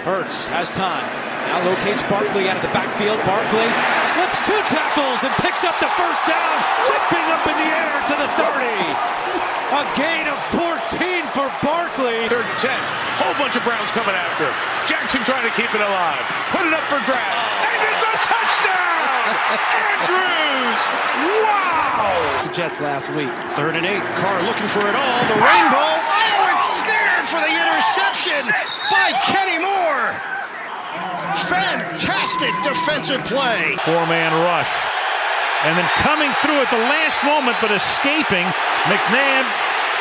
Hurts has time. Now locates Barkley out of the backfield. Barkley slips 2 tackles and picks up the first down, jumping up in the air to the 30. A gain of 14 for Barkley. 3rd and 10. Whole bunch of Browns coming after. Jackson trying to keep it alive. Put it up for grabs. And it's a touchdown! Andrews! Wow! The Jets last week. 3rd and 8. Carr looking for it all. The rainbow. Oh, it's snared for the interception by Kenny Moore. Fantastic defensive play. 4-man rush. And then coming through at the last moment, but escaping. McNabb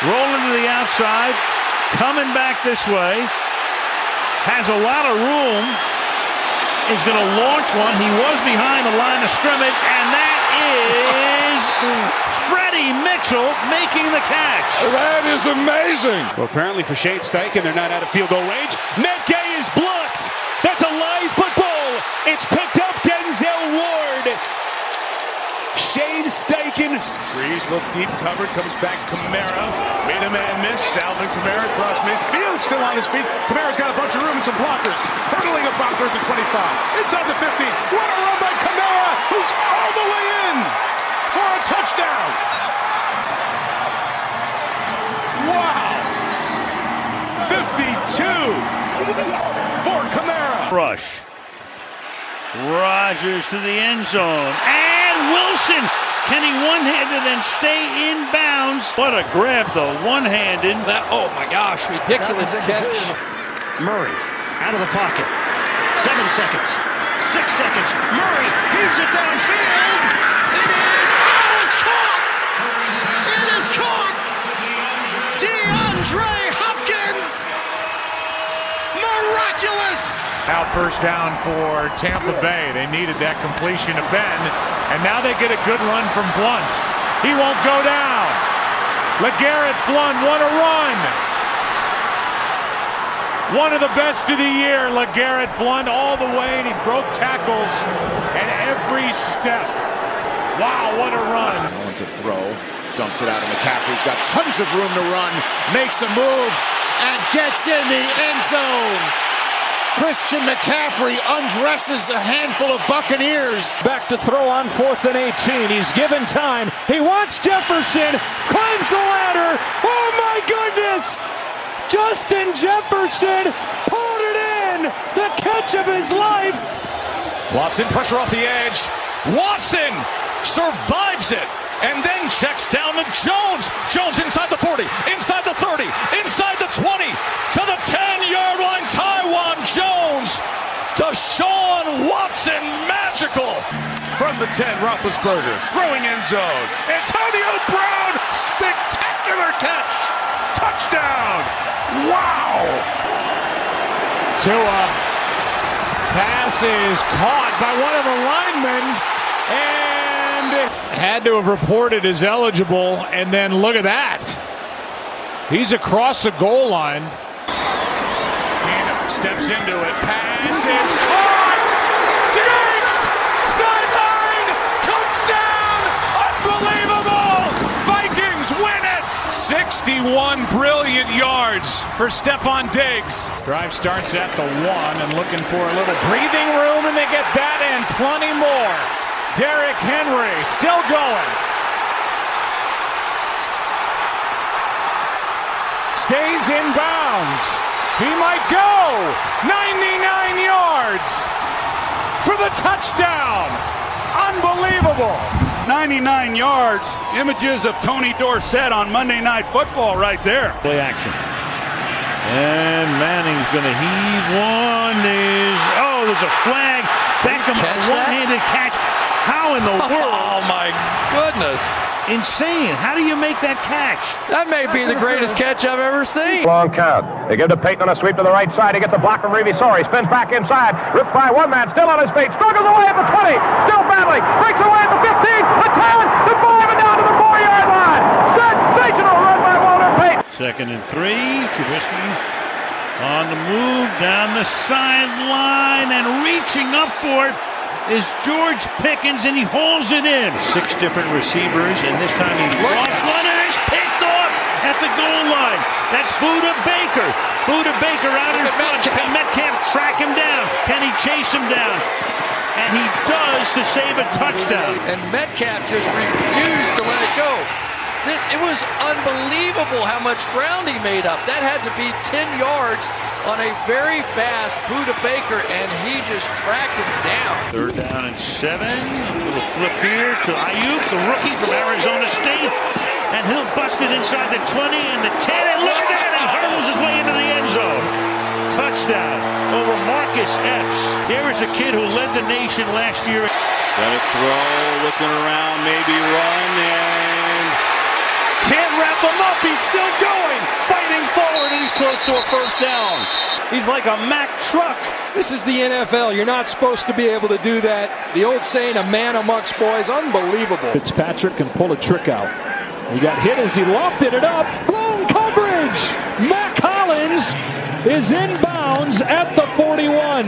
rolling to the outside. Coming back this way. Has a lot of room. Is going to launch one. He was behind the line of scrimmage. And that is Freddie Mitchell making the catch. That is amazing. Well, apparently for Shane Steichen, they're not out of field goal range. Metcalf is blocked. That's a live football. It's picked up Denzel Ward. Shane Steichen. Breeze look deep covered, comes back Kamara. Made a man miss. Salvin Kamara across midfield, still on his feet. Kamara's got a bunch of room and some blockers. Hurdling a blocker at the 25. Inside the 50. What a run by Kamara, who's all the way in for a touchdown. Wow. 52 for Kamara. Rush. Rodgers to the end zone. And Wilson. Can he one-handed and stay in bounds? What a grab, though. One-handed. Oh, my gosh. Ridiculous catch. Murray out of the pocket. 7 seconds. 6 seconds. Murray heaves it downfield. It is. Oh, it's caught. It is caught. DeAndre Hopkins. Miraculous. Now first down for Tampa Bay. They needed that completion to Ben, and now they get a good run from Blunt. He won't go down. LeGarrette Blunt, what a run. One of the best of the year, LeGarrette Blunt, all the way, and he broke tackles at every step. Wow, what a run. Going to throw, dumps it out, and McCaffrey's got tons of room to run, makes a move, and gets in the end zone. Christian McCaffrey undresses a handful of Buccaneers. Back to throw on 4th and 18. He's given time. He wants Jefferson. Climbs the ladder. Oh my goodness! Justin Jefferson pulled it in. The catch of his life. Watson, pressure off the edge. Watson survives it and then checks down to Jones. Jones inside the 40, inside the 30, inside the 20, to the 10-yard line. Taiwan Jones. Deshaun Watson, magical. From the 10, Roethlisberger, throwing end zone. Antonio Brown, spectacular catch. Touchdown. Wow. Tua. Pass is caught by one of the linemen and had to have reported as eligible. And then look at that. He's across the goal line. Steps into it. Pass is caught. Diggs! Sideline! Touchdown! Unbelievable! Vikings win it! 61 brilliant yards for Stephon Diggs. Drive starts at the 1 and looking for a little breathing room, and they get that and plenty more. Derrick Henry still going. Stays in bounds. He might go 99 yards for the touchdown. Unbelievable. 99 yards. Images of Tony Dorsett on Monday Night Football right there. Play action. And Manning's going to heave one. There's a flag. Beckham, one-handed catch. How in the world? Oh, my goodness. Insane. How do you make that catch? That may be the greatest catch I've ever seen. Long count. They give to Peyton on a sweep to the right side. He gets a block from Reeve Sorry. Spins back inside. Ripped by one man. Still on his feet. Struggles away at the 20. Still battling. Breaks away at the 15. The 10. The 5 and down to the 4-yard line. Sensational run by Walter Payton. 2nd and 3. Trubisky on the move down the sideline and reaching up for it is George Pickens, and he hauls it in. 6 different receivers, and this time he lofts one, and it's picked off at the goal line. That's Buda Baker. Buda Baker out in front. Can Metcalf track him down? Can he chase him down? And he does to save a touchdown. And Metcalf just refused to let it go. It was unbelievable how much ground he made up. That had to be 10 yards on a very fast Buda Baker, and he just tracked him down. 3rd down and 7. A little flip here to Ayuk, the rookie from Arizona State. And he'll bust it inside the 20 and the 10. And look at that! He hurdles his way into the end zone. Touchdown over Marcus Epps. Here is a kid who led the nation last year. Got a throw, looking around, maybe run, and can't wrap him up. He's still going, fighting forward, and he's close to a first down. He's like a Mack truck. This is the NFL. You're not supposed to be able to do that. The old saying, a man amongst boys, unbelievable. Fitzpatrick can pull a trick out. He got hit as he lofted it up. Blown coverage. Mac Hollins is inbounds at the 41.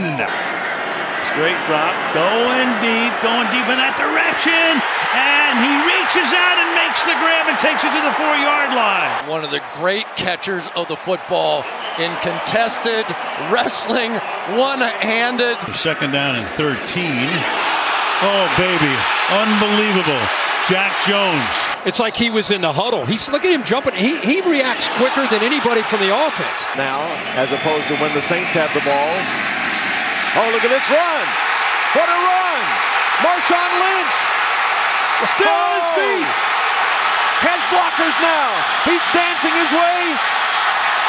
Straight drop, going deep in that direction. And he reaches out and makes the grab and takes it to the 4-yard line. One of the great catchers of the football in contested wrestling, one-handed. 2nd down and 13. Oh, baby. Unbelievable. Jack Jones. It's like he was in the huddle. Look at him jumping. He reacts quicker than anybody from the offense. Now, as opposed to when the Saints have the ball. Oh, look at this run. What a run. Marshawn Lynch. Still on his feet. Has blockers now. He's dancing his way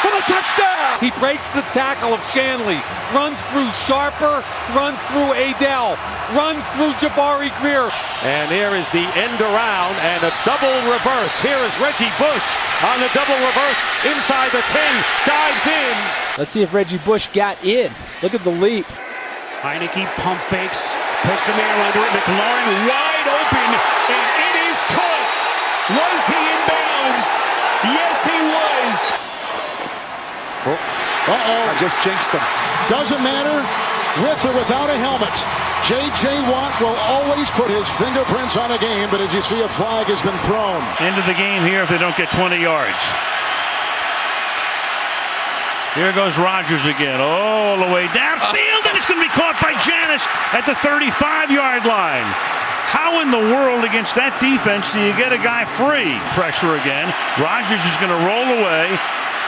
for the touchdown. He breaks the tackle of Shanley, runs through Sharper, runs through Adele, runs through Jabari Greer. And here is the end around and a double reverse. Here is Reggie Bush on the double reverse inside the 10, dives in. Let's see if Reggie Bush got in. Look at the leap. Heineke pump fakes, puts some air under it. McLaurin wide open, and it is caught. Was he in bounds? Yes, he was. I just jinxed him. Doesn't matter, with or without a helmet. J.J. Watt will always put his fingerprints on a game, but as you see, a flag has been thrown. End of the game here if they don't get 20 yards. Here goes Rodgers again, all the way downfield, and it's going to be caught by Janis at the 35-yard line. How in the world against that defense do you get a guy free? Pressure again. Rodgers is going to roll away,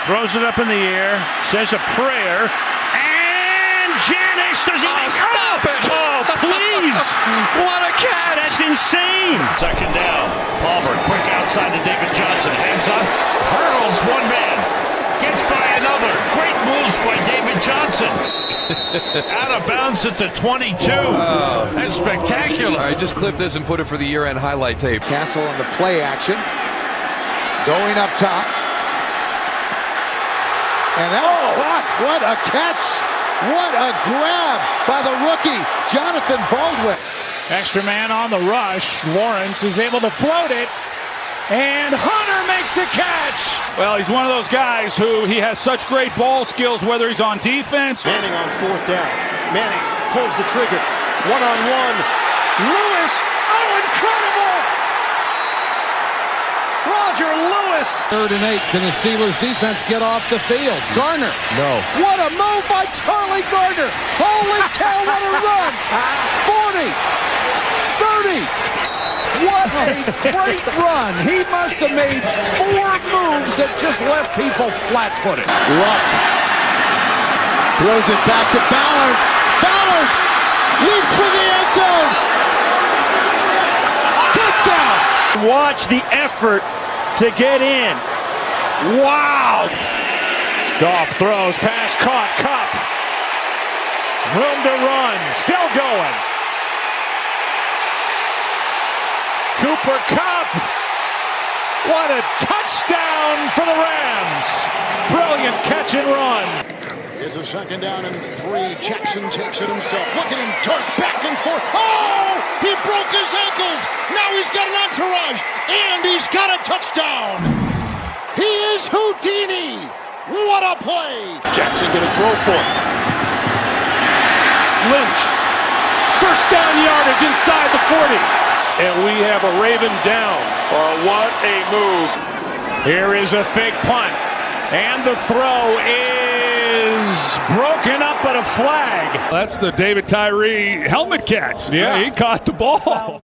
throws it up in the air, says a prayer, and Janis doesn't stop it! Oh, please! What a catch! That's insane! 2nd down. Palmer, quick outside to David Johnson. Hangs up, hurdles one man. Gets by another. Great moves by David Johnson. Out of bounds at the 22. That's spectacular. All right, just clip this and put it for the year-end highlight tape. Castle on the play action. Going up top. And that, what a catch. What a grab by the rookie, Jonathan Baldwin. Extra man on the rush. Lawrence is able to float it. And Hunter makes the catch. Well, he's one of those guys who he has such great ball skills, whether he's on defense. Manning on 4th down. Manning pulls the trigger. One-on-one. Lewis. Oh, incredible! Roger Lewis. 3rd and 8. Can the Steelers defense get off the field? Garner. No. What a move by Charlie Garner. Holy cow, what a run. 40. 30. What a great run. He must have made 4 moves that just left people flat-footed. Luck. Throws it back to Ballard. Ballard leaps for the end zone. Touchdown. Watch the effort to get in. Wow. Goff throws, pass caught, Kupp. Room to run, still going. Cooper Kupp. What a touchdown for the Rams. Brilliant catch and run. It's a 2nd down and 3. Jackson takes it himself. Look at him dart back and forth. Oh, he broke his ankles. Now he's got an entourage, and he's got a touchdown. He is Houdini. What a play. Jackson going to throw for it. Lynch. First down yardage inside the 40. And we have a Raven down. What a move. Here is a fake punt. And the throw is broken up, but a flag. That's the David Tyree helmet catch. Yeah, he caught the ball.